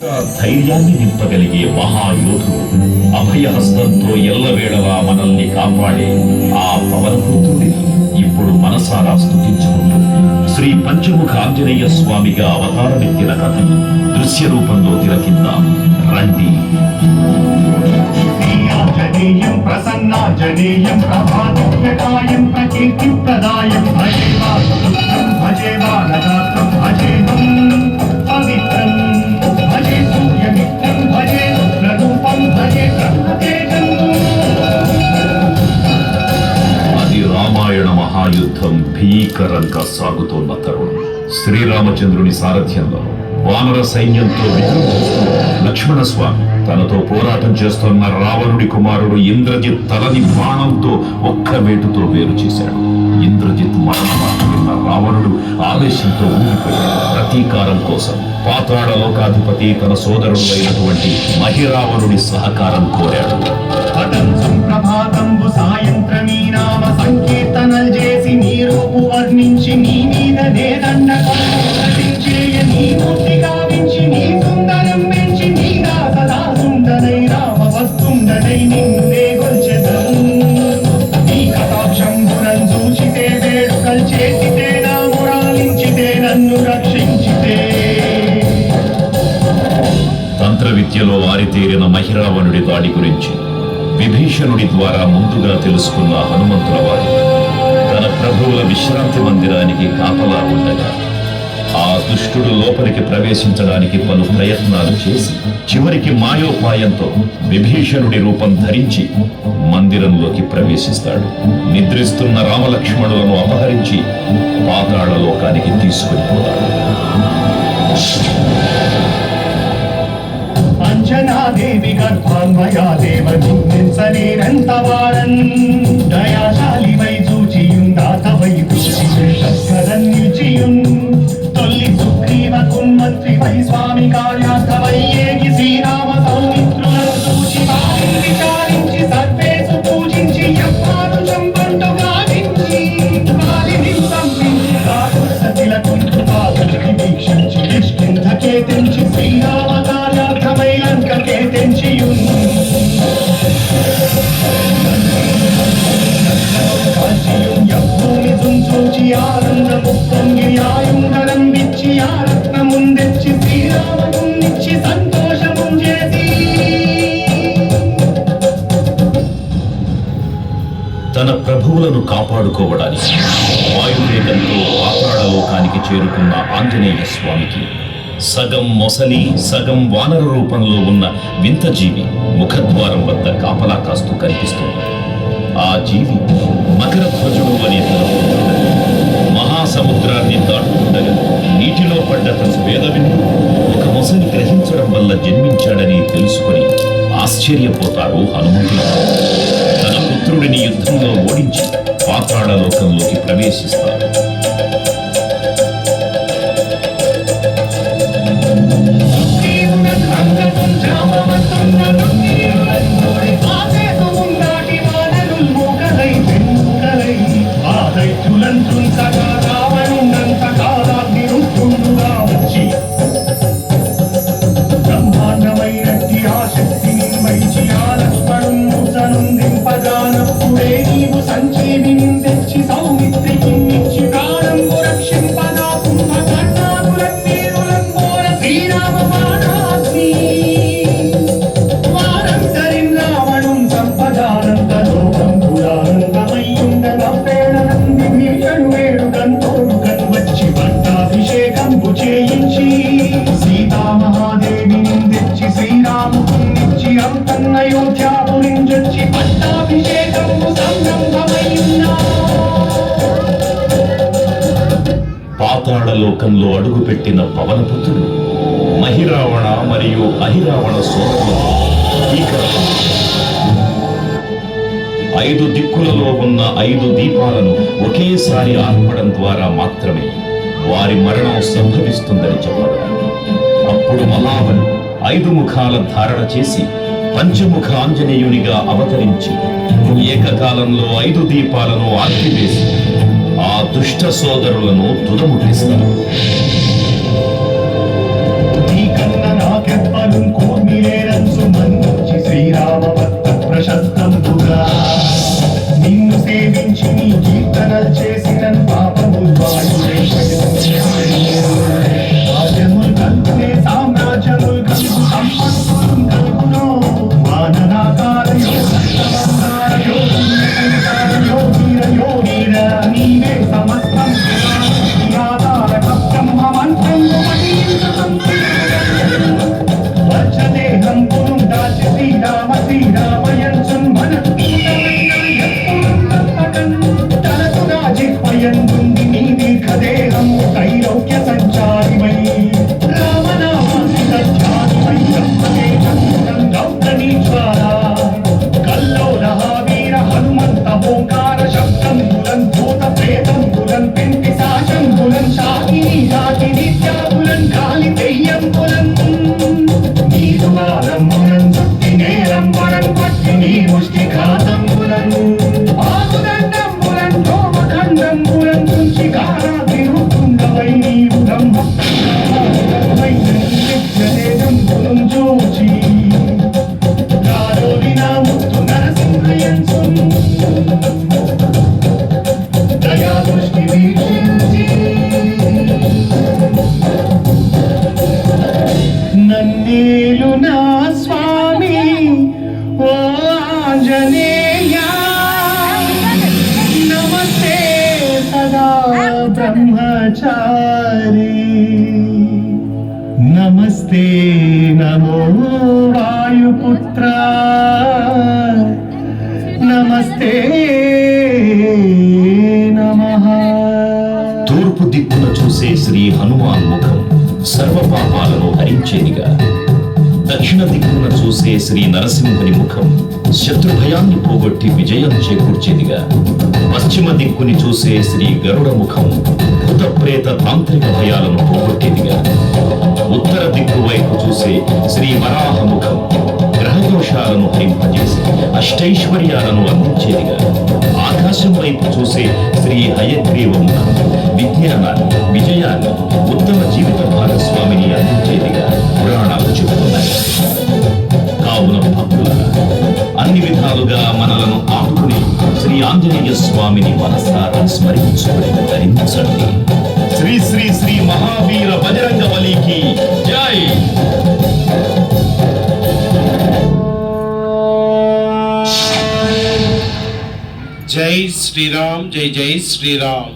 ధైర్యాన్ని నింపగలిగే మహాయోధుడు, అభయహస్తంతో ఎల్లవేళలా మనల్ని కాపాడే ఆ పవనపుత్రుడిని ఇప్పుడు మనసారా స్తుతించుకుంటూ శ్రీ పంచముఖ ఆంజనేయ స్వామిగా అవతారమెత్తిన కథను దృశ్య రూపంలో తిలకిద్దాం రండి. ఆంజనేయం ప్రసన్నాంజనేయం ప్రభాతోయకాయం ప్రకీర్తిప్రదాయం భజే వాసుపుత్రం భజే బాలగాత్రం భజేహం పవిత్రం భజే సూర్యమిత్రం భజే రుద్రరూపం భజే బ్రహ్మతేజం. అది రామాయణ మహాయుద్ధం భీకరంగా సాగుతోన్న తరుణం. శ్రీరామచంద్రుని సారథ్యంలో వానర సైన్యంతో లక్ష్మణ స్వామి తనతో పోరాటం చేస్తున్న రావణుడి కుమారుడు ఇంద్రజిత్ తలని బాణంతో ఒక్క వేటుతో వేరు చేశాడు. ఇంద్రజిత్ మరణమాట విన్న రావణుడు ఆవేశంతో ఊగిపోయాడు. ప్రతీకారం కోసం పాతాళ లోకాధిపతి తన సోదరుడు అయినటువంటి మహిరావణుడి సహకారం కోరాడు. సుప్రభాతంబు సాయంత్రమీ నామ సంకీర్తనలు చేసి నీ రూపు వర్ణించి నీ మీద నేదండ నీ మూర్తి గావించి నీ సుందరం పెంచి నీ సదా సుందరై రామ వస్తుండనై నిన్నే గొల్చెదం. నీ కటాక్షంబునం చూచితే వేడుకలు చేసితే నా మురాలించితే నన్ను రక్షించితే. తంత్ర విద్యలో ఆరితేరిన మహిరావణుడి దాడి గురించి విభీషణుడి ద్వారా ముందుగా తెలుసుకున్న హనుమంతుల వారు తన ప్రభువుల విశ్రాంతి మందిరానికి కాపలా ఉండగా ఆ దుష్టుడు లోపలికి ప్రవేశించడానికి పలు ప్రయత్నాలు చేసి చివరికి మాయోపాయంతో విభీషణుడి రూపం ధరించి మందిరంలోకి ప్రవేశిస్తాడు. నిద్రిస్తున్న రామలక్ష్మణులను అపహరించి పాతాళ లోకానికి తీసుకునిపోతాడు. అంజనాదేవి గర్భాన్వయా దేవనించలేనంత వాడన్ దయాశాలి వై చూచియుందాత వై చూచికరం నిలిచియున్ తొల్లి సుగ్రీవ కున్మంత్రి వై స్వామి కార్యార్థమై ఏగి శ్రీరామ సౌమిత్రులను చూచి వారిని విచారించి సర్వేసు పూజించి ఎవ్వారు చంపంటు గావించి వారిని సంపించి సతిలకుంటు పాదకి వీక్షించి నిష్కింధకే తెంచి శ్రీరామ కార్యార్థమై లంకకే తెంచియున్ చూచి ఆనందము పొంగి ఆయుందరం విచ్చి ఆ రత్నముందెచ్చి శ్రీరామమునిచ్చి సంతోషము చేసి తన ప్రభువులను కాపాడుకోవడానికి వాయువేగంతో పాతాళ లోకానికి చేరుకున్న ఆంజనేయ స్వామికి సగం మొసలి సగం వానర రూపంలో ఉన్న వింత జీవి ముఖద్వారం వద్ద కాపలా కాస్తూ కనిపిస్తుంది. ఆ జీవి మకరధ్వజుడు అనే తన మహాసముద్రాన్ని దాటుతుండగా నీటిలో పడ్డ తన వేదవిందు ఒక మొసలి గ్రహించడం వల్ల జన్మించాడని తెలుసుకుని ఆశ్చర్యపోతారు హనుమంతులు. తన పుత్రుడిని యుద్ధంలో ఓడించి పాతాళ లోకంలోకి ప్రవేశిస్తారు. బ్రహ్మాండమైనట్టి ఆ శక్తిని వైచి ఆ లక్ష్మణుంపజానప్పుడే నీవు సంజీవిని తెచ్చి సౌమిత్రికి ఇచ్చి ప్రాణంబు రక్షింపగా కుంభకర్ణాకులన్నీరులంబోర శ్రీరామ బాణాగ్ని వారంతరిం రావణుం సంపదానంత లోకం పురానందమయ్యుండగా ప్రేరణంది భీషణు వేడుకంతోడు కనువచ్చి పట్టాభిషేకంబు చేయించి సీతామహాదేవిని తెచ్చి శ్రీరామునిచ్చి అంతన్నయోధ్యాపురించొచ్చి పట్టాభిషేకంబు సంరంభమయ్యున్నా. పాతాళ లోకంలో అడుగుపెట్టిన పవనపుత్రుడు మహిరావణ మరియు అహిరావణ సోదరులతో భీకరంగా 5 దిక్కులలో ఉన్న 5 దీపాలను ఒకేసారి ఆర్పడం ద్వారా మాత్రమే వారి మరణం సంభవిస్తుందని చెప్పబడింది. అప్పుడు మహాబలి 5 ముఖాల ధారణ చేసి పంచముఖ ఆంజనేయునిగా అవతరించి ఏకకాలంలో 5 దీపాలను ఆర్పివేసి ఆ దుష్ట సోదరులను తుదముట్టిస్తారు. నీ కన్న నాకెంత నన్నేలు నా స్వామి ఓ ఆంజనేయ నమస్తే సదా బ్రహ్మచారి నమస్తే నమో వాయుపుత్ర నమస్తే నమః. తూర్పు దిక్కున చూసే శ్రీ హనుమాన్ ముఖం సర్వ పాపాలను హరించేదిగా, దక్షిణ దిక్కున చూసే శ్రీ నరసింహుని ముఖం శత్రు భయాన్ని పోగొట్టి విజయం చేకూర్చేదిగా, పశ్చిమ దిక్కుని చూసే శ్రీ గరుడ ముఖం భూత ప్రేత తాంత్రిక భయాలను పోగొట్టేదిగా, ఉత్తర దిక్కు వైపు చూసే శ్రీ వరాహ ముఖం గ్రహదోషాలను హరింపజేసి అష్టైశ్వర్యాలను అందించేదిగా, ఆకాశం వైపు చూసే శ్రీ హయగ్రీవ ముఖం విజ్ఞానాన్ని, విజయాన్ని, ఉత్తమ జీవిత భాగస్వామిని అందించేదిగా పురాణాలు చెబుతున్నాయి. కావున భక్తులారా, అన్ని విధాలుగా మనలను ఆదుకుని శ్రీ ఆంజనేయ స్వామిని మనసారా స్మరించుకుని ధరించండి. శ్రీ శ్రీ శ్రీ మహావీర బజరంగ బలికి జై. జై శ్రీరామ్, జై జై శ్రీరామ్.